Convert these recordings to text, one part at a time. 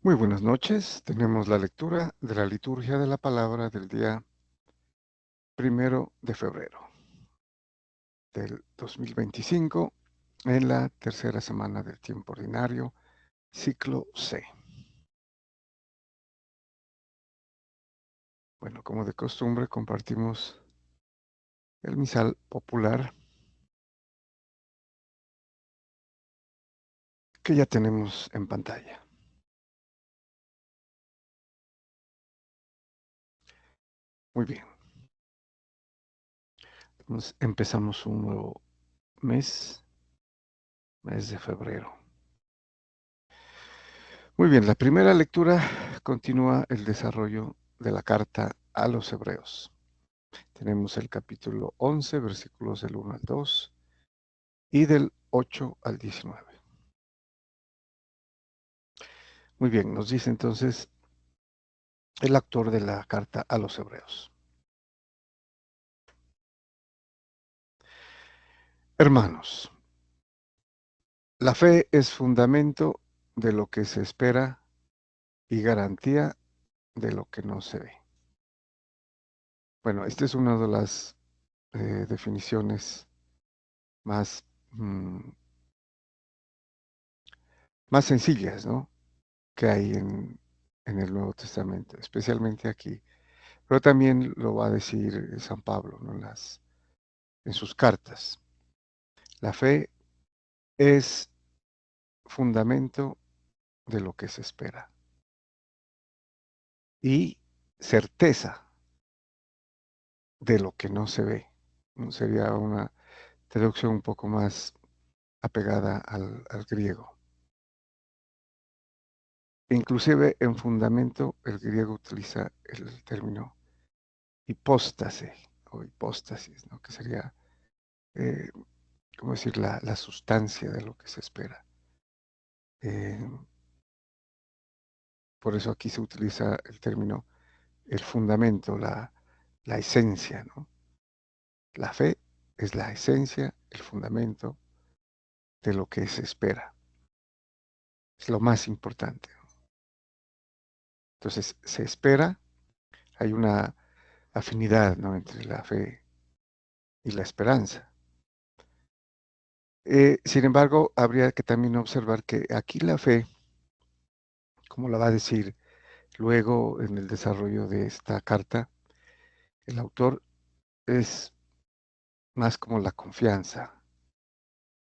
Muy buenas noches. Tenemos la lectura de la liturgia de la palabra del día 1 de febrero del 2025 en la tercera semana del tiempo ordinario, ciclo C. Bueno, como de costumbre, compartimos el misal popular que ya tenemos en pantalla. Muy bien. Entonces, empezamos un nuevo mes de febrero. Muy bien, la primera lectura continúa el desarrollo de la carta a los hebreos. Tenemos el capítulo 11, versículos del 1 al 2 y del 8 al 19. Muy bien, nos dice entonces el autor de la carta a los hebreos. Hermanos, la fe es fundamento de lo que se espera y garantía de lo que no se ve. Bueno, esta es una de las definiciones más, más sencillas, ¿no?, que hay en el Nuevo Testamento, especialmente aquí. Pero también lo va a decir San Pablo, ¿no?, en sus cartas. La fe es fundamento de lo que se espera y certeza de lo que no se ve. Sería una traducción un poco más apegada al griego. Inclusive en fundamento el griego utiliza el término hipóstase o hipóstasis, ¿no?, que sería, eh, ¿cómo decir?, la sustancia de lo que se espera. Eh, por eso aquí se utiliza el término el fundamento, la esencia, ¿no? La fe es la esencia, el fundamento de lo que se espera. Es lo más importante. Entonces, se espera, hay una afinidad, ¿no?, entre la fe y la esperanza. Sin embargo, habría que también observar que aquí la fe, como la va a decir luego en el desarrollo de esta carta, el autor, es más como la confianza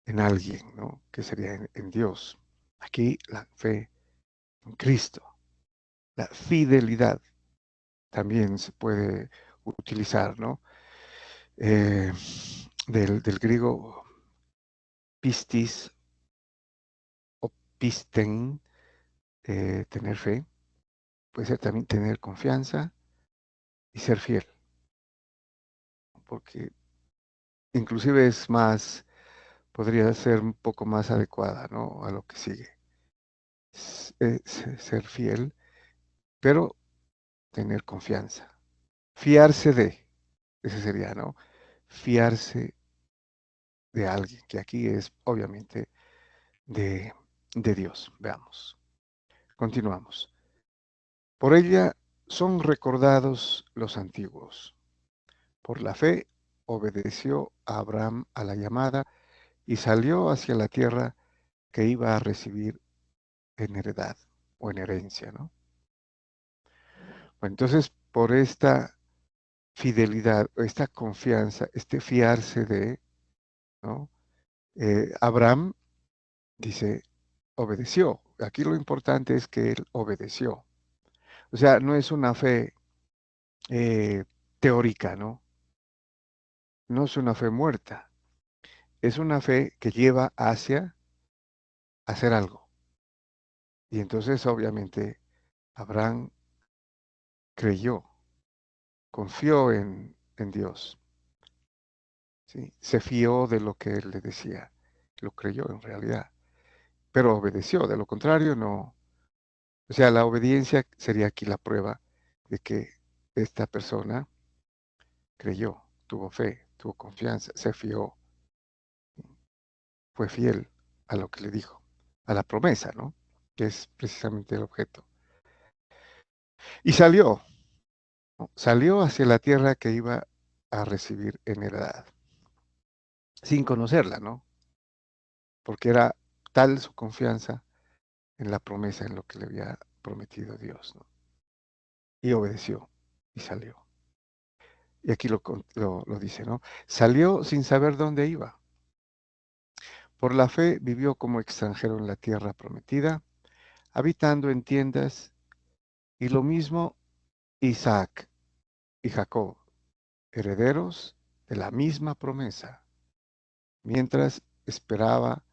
en alguien, ¿no?, que sería en Dios. Aquí la fe en Cristo, la fidelidad también se puede utilizar, ¿no? Eh, del griego pistis o pisten, tener fe, puede ser también tener confianza y ser fiel, porque inclusive es más, podría ser un poco más adecuada, ¿no?, a lo que sigue. Ser fiel, pero tener confianza. Fiarse de, ese sería, ¿no? Fiarse de alguien, que aquí es obviamente de, de Dios. Veamos. Continuamos. Por ella son recordados los antiguos. Por la fe obedeció a Abraham a la llamada y salió hacia la tierra que iba a recibir en heredad o en herencia, ¿no? Bueno, entonces, por esta fidelidad, esta confianza, este fiarse de, ¿no? Abraham, dice, obedeció. Aquí lo importante es que él obedeció. O sea, no es una fe teórica, ¿no? No es una fe muerta. Es una fe que lleva hacia hacer algo. Y entonces, obviamente, Abraham creyó, confió en Dios, ¿sí? Se fió de lo que él le decía. Lo creyó en realidad. Pero obedeció. De lo contrario, no. O sea, la obediencia sería aquí la prueba de que esta persona creyó, tuvo fe, tuvo confianza, se fió, fue fiel a lo que le dijo, a la promesa, ¿no? que es precisamente el objeto. Y salió, ¿no? Salió hacia la tierra que iba a recibir en heredad, sin conocerla, ¿no? Porque era tal su confianza en la promesa, en lo que le había prometido Dios, ¿no? Y obedeció y salió. Y aquí lo dice, ¿no? Salió sin saber dónde iba. Por la fe vivió como extranjero en la tierra prometida, habitando en tiendas, y lo mismo Isaac y Jacob, herederos de la misma promesa, mientras esperaba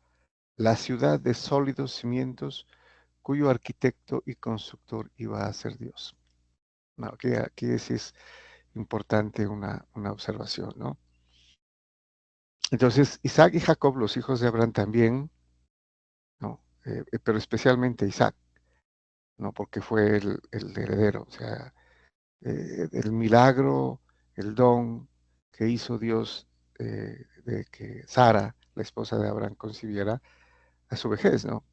la ciudad de sólidos cimientos, cuyo arquitecto y constructor iba a ser Dios. No, aquí sí es importante una observación, ¿no? Entonces, Isaac y Jacob, los hijos de Abraham también, ¿no? Pero especialmente Isaac, ¿no? Porque fue el heredero, o sea, el milagro, el don que hizo Dios de que Sara, la esposa de Abraham, concibiera a su vejez, ¿no?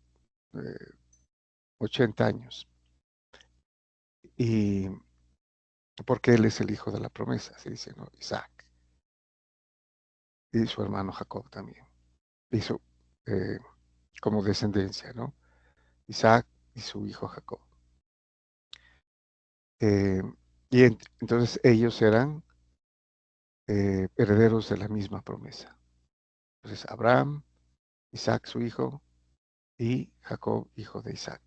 Eh, 80 años. Y porque él es el hijo de la promesa, se dice, ¿no? Isaac. Y su hermano Jacob también. Hizo como descendencia, ¿no? Isaac y su hijo Jacob. Eh, entonces ellos eran herederos de la misma promesa. Entonces Abraham, Isaac su hijo y Jacob hijo de Isaac.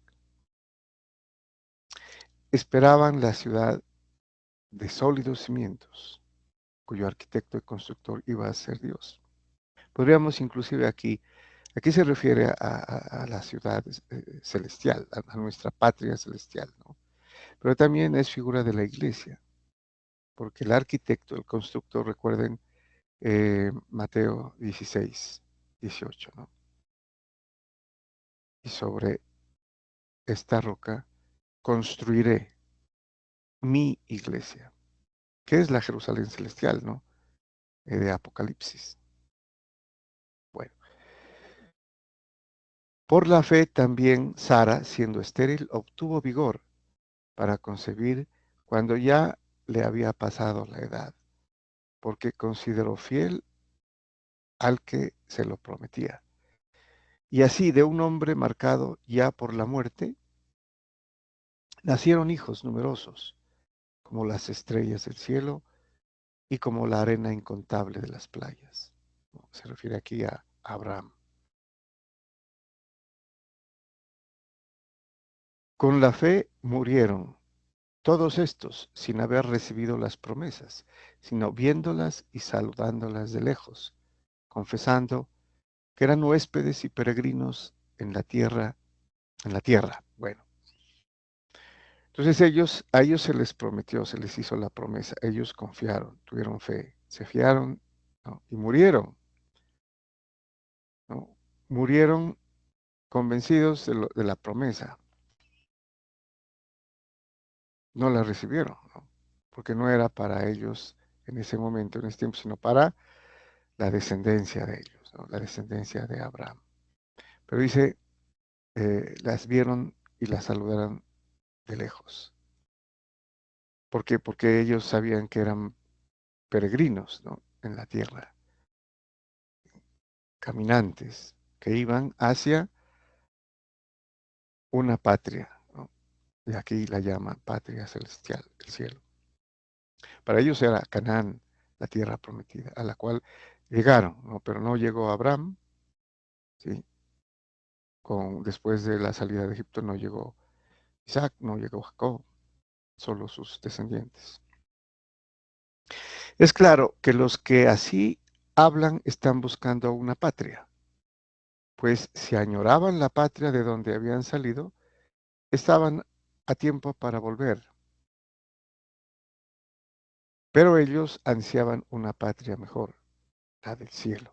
Esperaban la ciudad de sólidos cimientos, cuyo arquitecto y constructor iba a ser Dios. Podríamos inclusive aquí se refiere a la ciudad celestial, a nuestra patria celestial, ¿no? Pero también es figura de la iglesia, porque el arquitecto, el constructor, recuerden Mateo 16, 18, ¿no? Y sobre esta roca construiré mi iglesia, que es la Jerusalén celestial, ¿no? De Apocalipsis. Bueno, por la fe también Sara, siendo estéril, obtuvo vigor para concebir cuando ya le había pasado la edad, porque consideró fiel al que se lo prometía. Y así de un hombre marcado ya por la muerte, nacieron hijos numerosos, como las estrellas del cielo y como la arena incontable de las playas. Se refiere aquí a Abraham. Con la fe murieron todos estos sin haber recibido las promesas, sino viéndolas y saludándolas de lejos, confesando que eran huéspedes y peregrinos en la tierra. Bueno, entonces a ellos se les prometió, se les hizo la promesa, ellos confiaron, tuvieron fe, se fiaron, ¿no? Y murieron, ¿no? Murieron convencidos de la promesa, no la recibieron, ¿no? Porque no era para ellos en ese momento, en ese tiempo, sino para la descendencia de ellos, ¿no? La descendencia de Abraham. Pero dice, las vieron y las saludaron de lejos. ¿Por qué? Porque ellos sabían que eran peregrinos, ¿no? En la tierra, caminantes, que iban hacia una patria, ¿no? Y aquí la llaman patria celestial, el cielo. Para ellos era Canaán, la tierra prometida, a la cual llegaron, ¿no? Pero no llegó Abraham, ¿sí? Después de la salida de Egipto no llegó Isaac, no llegó Jacob, solo sus descendientes. Es claro que los que así hablan están buscando una patria, pues si añoraban la patria de donde habían salido, estaban a tiempo para volver. Pero ellos ansiaban una patria mejor, la del cielo.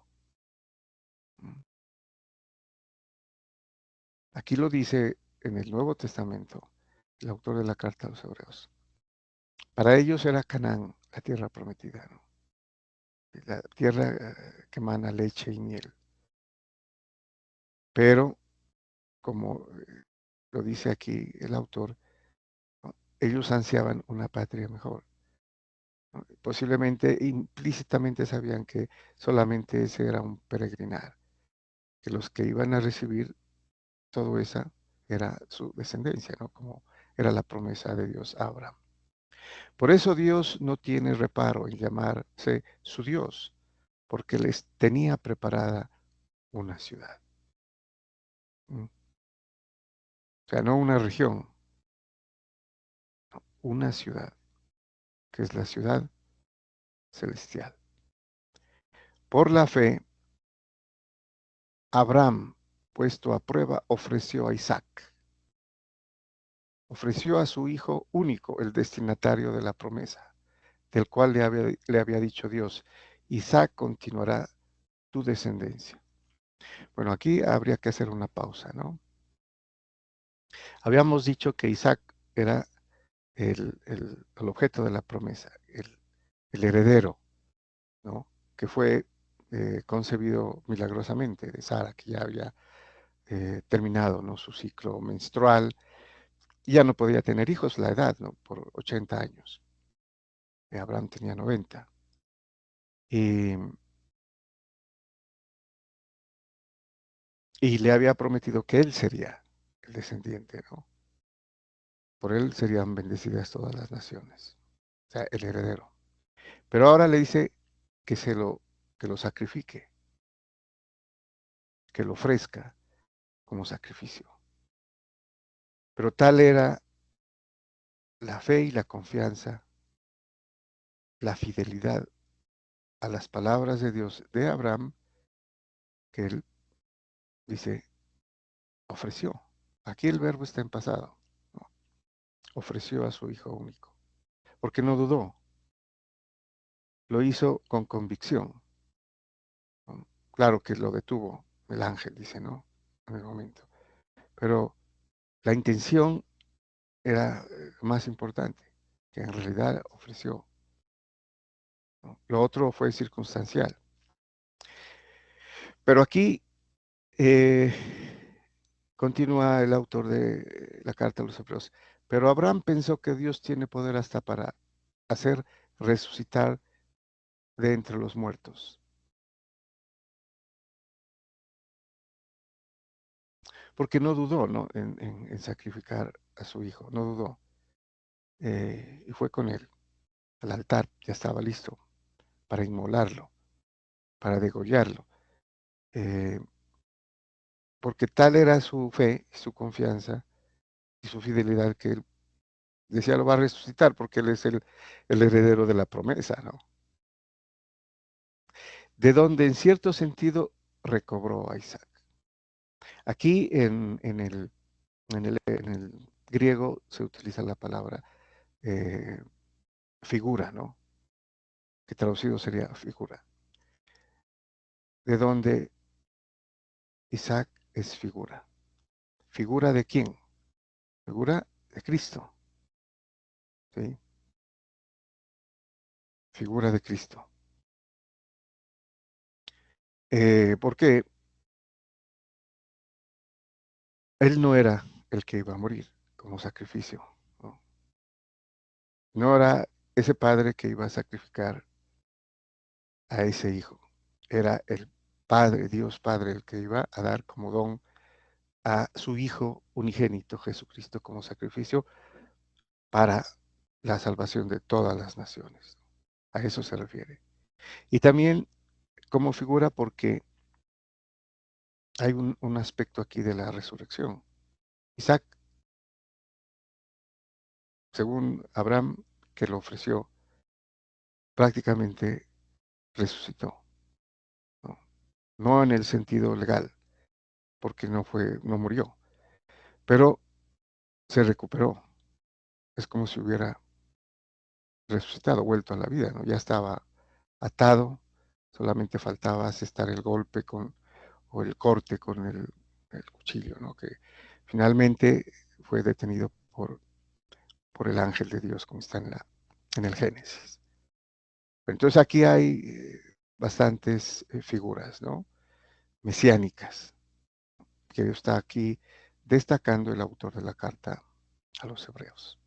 Aquí lo dice en el Nuevo Testamento, el autor de la carta a los Hebreos. Para ellos era Canaán, la tierra prometida, ¿no? La tierra que emana leche y miel. Pero como lo dice aquí el autor, ¿no? Ellos ansiaban una patria mejor, ¿no? Posiblemente implícitamente sabían que solamente ese era un peregrinar, que los que iban a recibir todo esa era su descendencia, ¿no? Como era la promesa de Dios a Abraham. Por eso Dios no tiene reparo en llamarse su Dios, porque les tenía preparada una ciudad. O sea, no una región, una ciudad, que es la ciudad celestial. Por la fe, Abraham, puesto a prueba, ofreció a Isaac. Ofreció a su hijo único, el destinatario de la promesa, del cual le había dicho Dios, Isaac continuará tu descendencia. Bueno, aquí habría que hacer una pausa, ¿no? Habíamos dicho que Isaac era el objeto de la promesa, el heredero, ¿no? Que fue concebido milagrosamente de Sara, que ya había terminado, ¿no? Su ciclo menstrual, y ya no podía tener hijos, la edad, ¿no? Por 80 años. Abraham tenía 90. Y, y le había prometido que él sería el descendiente, ¿no? Por él serían bendecidas todas las naciones, o sea, el heredero. Pero ahora le dice que que lo sacrifique, que lo ofrezca como sacrificio. Pero tal era la fe y la confianza, la fidelidad a las palabras de Dios de Abraham, que él dice, ofreció. Aquí el verbo está en pasado, ¿no? Ofreció a su hijo único, porque no dudó, lo hizo con convicción, ¿no? Claro que lo detuvo el ángel, dice, ¿no? En el momento. Pero la intención era más importante, que en realidad ofreció, ¿no? Lo otro fue circunstancial. Pero aquí eh, continúa el autor de la carta a los Hebreos. Pero Abraham pensó que Dios tiene poder hasta para hacer resucitar de entre los muertos, porque no dudó, ¿no? En sacrificar a su hijo, no dudó. Y fue con él al altar, ya estaba listo para inmolarlo, para degollarlo, eh, porque tal era su fe, su confianza y su fidelidad que él decía lo va a resucitar porque él es el heredero de la promesa, ¿no? De donde en cierto sentido recobró a Isaac. Aquí en el griego se utiliza la palabra eh, figura, ¿no? Que traducido sería figura. De donde Isaac es figura. ¿Figura de quién? Figura de Cristo, ¿sí? Figura de Cristo. Porque él no era el que iba a morir como sacrificio, ¿no? No era ese padre que iba a sacrificar a ese hijo. Era el Padre, Dios Padre, el que iba a dar como don a su Hijo unigénito, Jesucristo, como sacrificio para la salvación de todas las naciones. A eso se refiere. Y también como figura porque hay un aspecto aquí de la resurrección. Isaac, según Abraham, que lo ofreció, prácticamente resucitó, ¿no? No en el sentido legal, porque no murió, pero se recuperó. Es como si hubiera resucitado, vuelto a la vida, ¿no? Ya estaba atado, solamente faltaba asestar el golpe o el corte con el cuchillo, ¿no? Que finalmente fue detenido por el ángel de Dios, como está en el Génesis. Entonces aquí hay bastantes figuras, ¿no? Mesiánicas, que está aquí destacando el autor de la carta a los hebreos.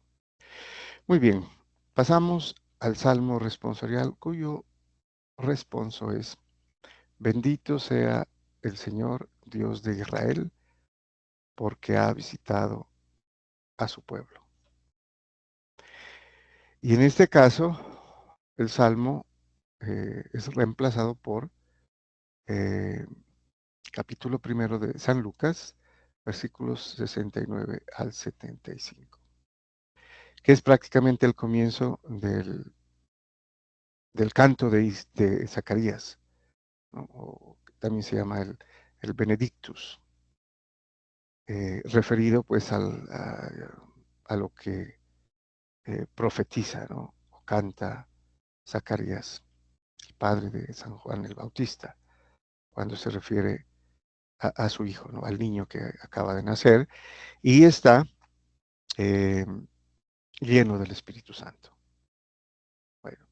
Muy bien, pasamos al Salmo responsorial, cuyo responso es: bendito sea el Señor, Dios de Israel, porque ha visitado a su pueblo. Y en este caso, el Salmo es reemplazado por capítulo primero de San Lucas, versículos 69 al 75, que es prácticamente el comienzo del canto de Zacarías, ¿no? O también se llama el Benedictus, referido pues a lo que profetiza, ¿no? O canta Zacarías, el padre de San Juan el Bautista, cuando se refiere a su hijo, ¿no? Al niño que acaba de nacer, y está eh, lleno del Espíritu Santo. Bueno,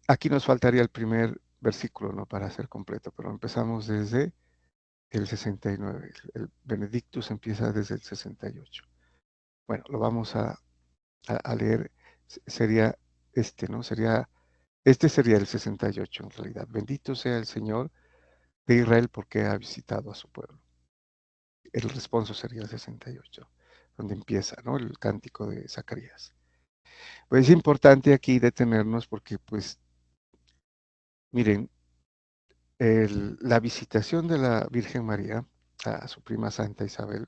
aquí nos faltaría el primer versículo, ¿no? Para ser completo, pero empezamos desde el 69. El Benedictus empieza desde el 68. Bueno, lo vamos a leer. Sería ¿no? Este sería el 68 en realidad. Bendito sea el Señor de Israel porque ha visitado a su pueblo. El responso sería el 68, donde empieza, ¿no? El cántico de Zacarías. Pues es importante aquí detenernos porque, pues, miren, la visitación de la Virgen María a su prima Santa Isabel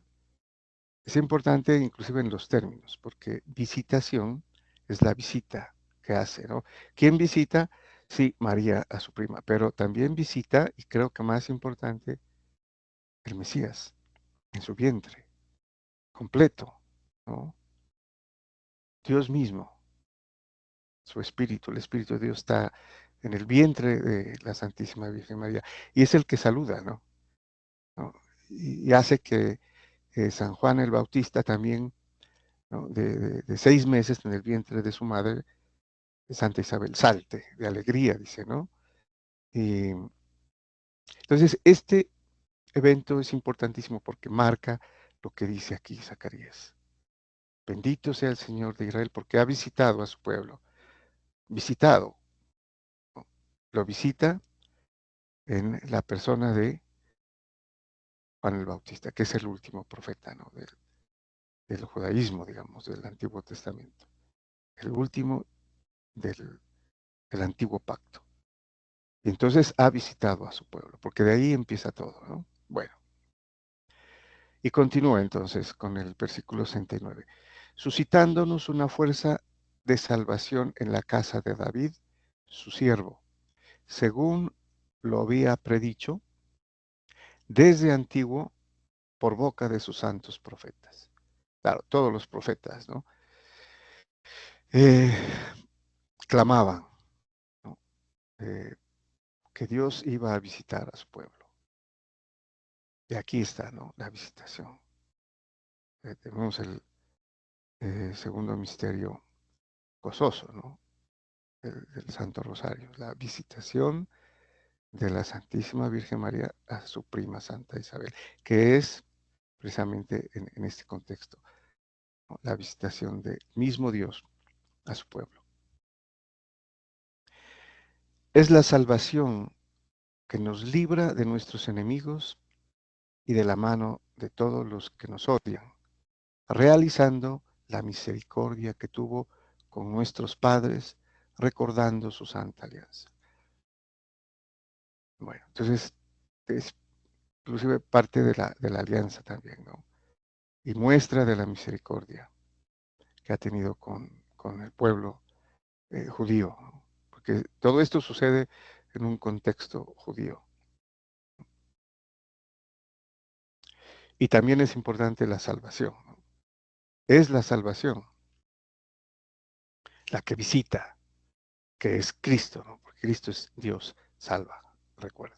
es importante inclusive en los términos, porque visitación es la visita que hace, ¿no? ¿Quién visita? Sí, María a su prima, pero también visita, y creo que más importante, el Mesías en su vientre, completo, ¿no? Dios mismo, su espíritu, el Espíritu de Dios está en el vientre de la Santísima Virgen María, y es el que saluda, ¿no? ¿No? Y hace que San Juan el Bautista también, ¿no? De 6 meses en el vientre de su madre, Santa Isabel, salte de alegría, dice, ¿no? Y entonces, este evento es importantísimo porque marca lo que dice aquí Zacarías. Bendito sea el Señor de Israel porque ha visitado a su pueblo. Visitado, ¿no? Lo visita en la persona de Juan el Bautista, que es el último profeta, ¿no? Del judaísmo, digamos, del Antiguo Testamento. El último del Antiguo Pacto. Y entonces ha visitado a su pueblo, porque de ahí empieza todo, ¿no? Bueno, y continúa entonces con el versículo 69, suscitándonos una fuerza de salvación en la casa de David, su siervo, según lo había predicho desde antiguo por boca de sus santos profetas. Claro, todos los profetas, ¿no? Eh, clamaban, ¿no? Que Dios iba a visitar a su pueblo. Y aquí está, ¿no? La visitación. Tenemos el segundo misterio gozoso, ¿no? El Santo Rosario, la visitación de la Santísima Virgen María a su prima Santa Isabel, que es precisamente en este contexto, ¿no? La visitación del mismo Dios a su pueblo. Es la salvación que nos libra de nuestros enemigos y de la mano de todos los que nos odian, realizando la misericordia que tuvo con nuestros padres, recordando su santa alianza. Bueno, entonces es inclusive parte de la alianza también, ¿no? Y muestra de la misericordia que ha tenido con el pueblo judío, ¿no? Porque todo esto sucede en un contexto judío. Y también es importante la salvación, ¿no? Es la salvación la que visita, que es Cristo, ¿no? Porque Cristo es Dios, salva, recuerden.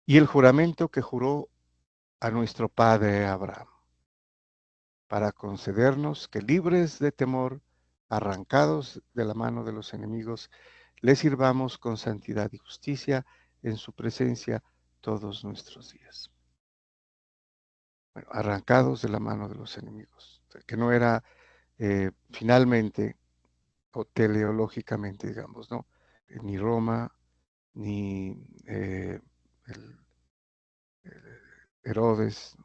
Y el juramento que juró a nuestro padre Abraham, para concedernos que libres de temor, arrancados de la mano de los enemigos, le sirvamos con santidad y justicia en su presencia todos nuestros días. Bueno, arrancados de la mano de los enemigos. O sea, que no era finalmente o teleológicamente, digamos, ¿no? Ni Roma, ni el, el Herodes,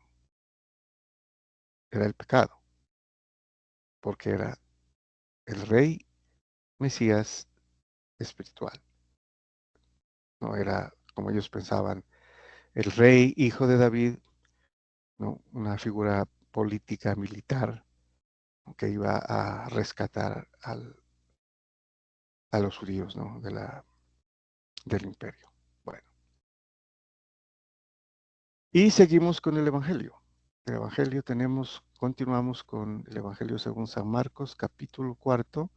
era el pecado, porque era el rey Mesías espiritual. No era como ellos pensaban, el rey hijo de David, ¿no? Una figura política militar, ¿no? Que iba a rescatar a los judíos, ¿no? Del imperio. Bueno, y seguimos con el Evangelio. El Evangelio continuamos con el Evangelio según San Marcos, capítulo 4,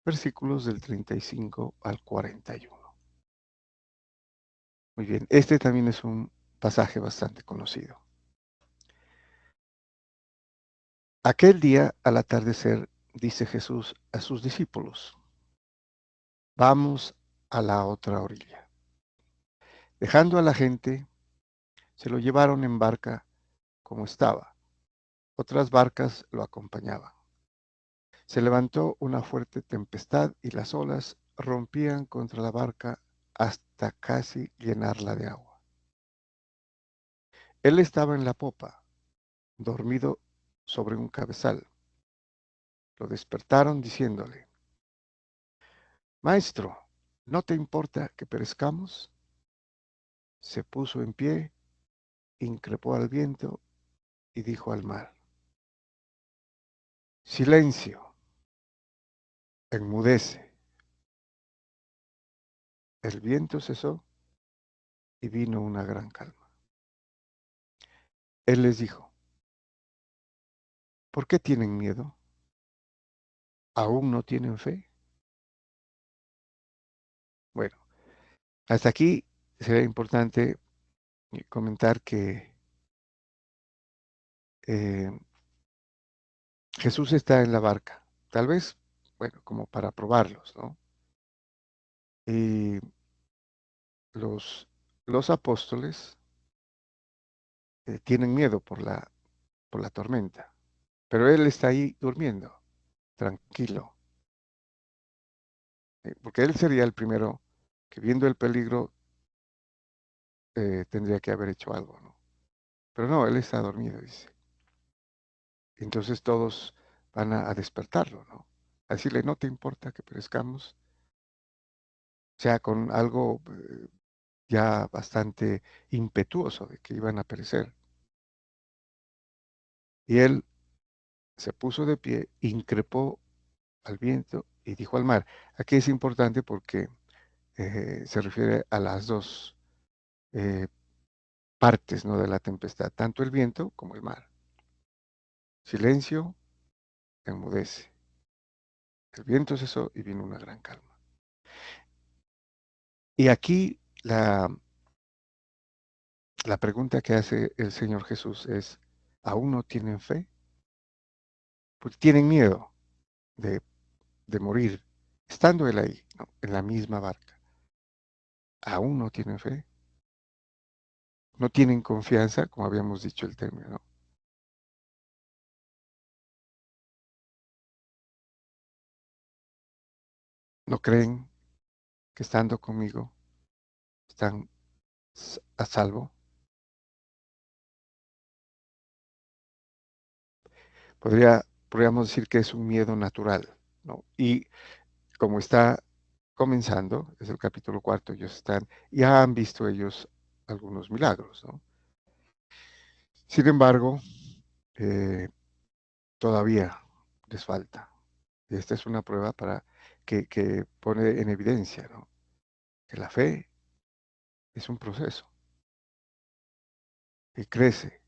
versículos del 35 al 41. Muy bien, este también es un pasaje bastante conocido. Aquel día, al atardecer, dice Jesús a sus discípulos, vamos a la otra orilla. Dejando a la gente, se lo llevaron en barca como estaba. Otras barcas lo acompañaban. Se levantó una fuerte tempestad y las olas rompían contra la barca hasta casi llenarla de agua. Él estaba en la popa, dormido sobre un cabezal. Lo despertaron diciéndole, Maestro, ¿no te importa que perezcamos? Se puso en pie, increpó al viento y dijo al mar, Silencio, enmudece. El viento cesó y vino una gran calma. Él les dijo, ¿por qué tienen miedo? ¿Aún no tienen fe? Bueno, hasta aquí sería importante comentar que eh, Jesús está en la barca, tal vez, bueno, como para probarlos, ¿no? Y los apóstoles tienen miedo por la tormenta, pero él está ahí durmiendo, tranquilo, porque él sería el primero que viendo el peligro tendría que haber hecho algo, ¿no? Pero no, él está dormido, dice. Entonces todos van a despertarlo, ¿no? A decirle, no te importa que perezcamos, o sea, con algo ya bastante impetuoso de que iban a perecer. Y él se puso de pie, increpó al viento y dijo al mar. Aquí es importante porque se refiere a las dos eh, partes, ¿no? De la tempestad, tanto el viento como el mar. Silencio, enmudece. El viento cesó y vino una gran calma. Y aquí la pregunta que hace el Señor Jesús es, ¿aún no tienen fe? Porque tienen miedo de, de morir, estando él ahí, ¿no? En la misma barca. ¿Aún no tienen fe? ¿No tienen confianza, como habíamos dicho el término, ¿no? ¿No creen que estando conmigo están a salvo? Podríamos decir que es un miedo natural, ¿no? Y como está comenzando, es el capítulo 4, ya han visto ellos algunos milagros, ¿no? Sin embargo, eh, todavía les falta. Y esta es una prueba que pone en evidencia, ¿no? Que la fe es un proceso y crece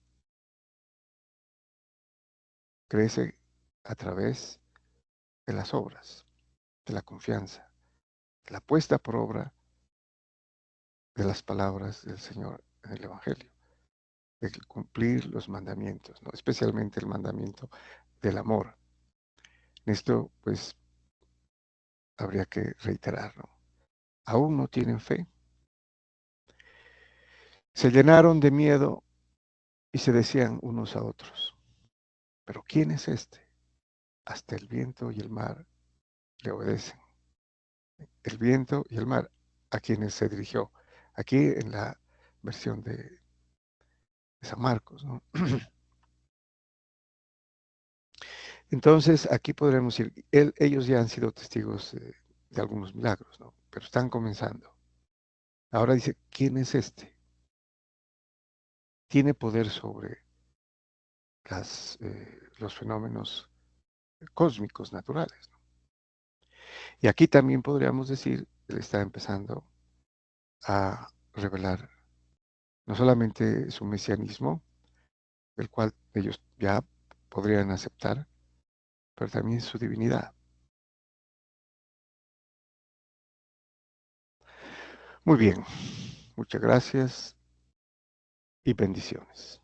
a través de las obras, de la confianza, de la puesta por obra de las palabras del Señor en el Evangelio, de cumplir los mandamientos, ¿no? Especialmente el mandamiento del amor. En esto, pues, habría que reiterar, ¿no? ¿Aún no tienen fe? Se llenaron de miedo y se decían unos a otros, ¿pero quién es este? Hasta el viento y el mar le obedecen. El viento y el mar a quienes se dirigió. Aquí en la versión de San Marcos, ¿no? Entonces, aquí podremos decir, ellos ya han sido testigos de algunos milagros, ¿no? Pero están comenzando. Ahora dice, ¿quién es este? Tiene poder sobre los fenómenos cósmicos naturales, ¿no? Y aquí también podríamos decir, él está empezando a revelar no solamente su mesianismo, el cual ellos ya podrían aceptar, pero también su divinidad. Muy bien, muchas gracias y bendiciones.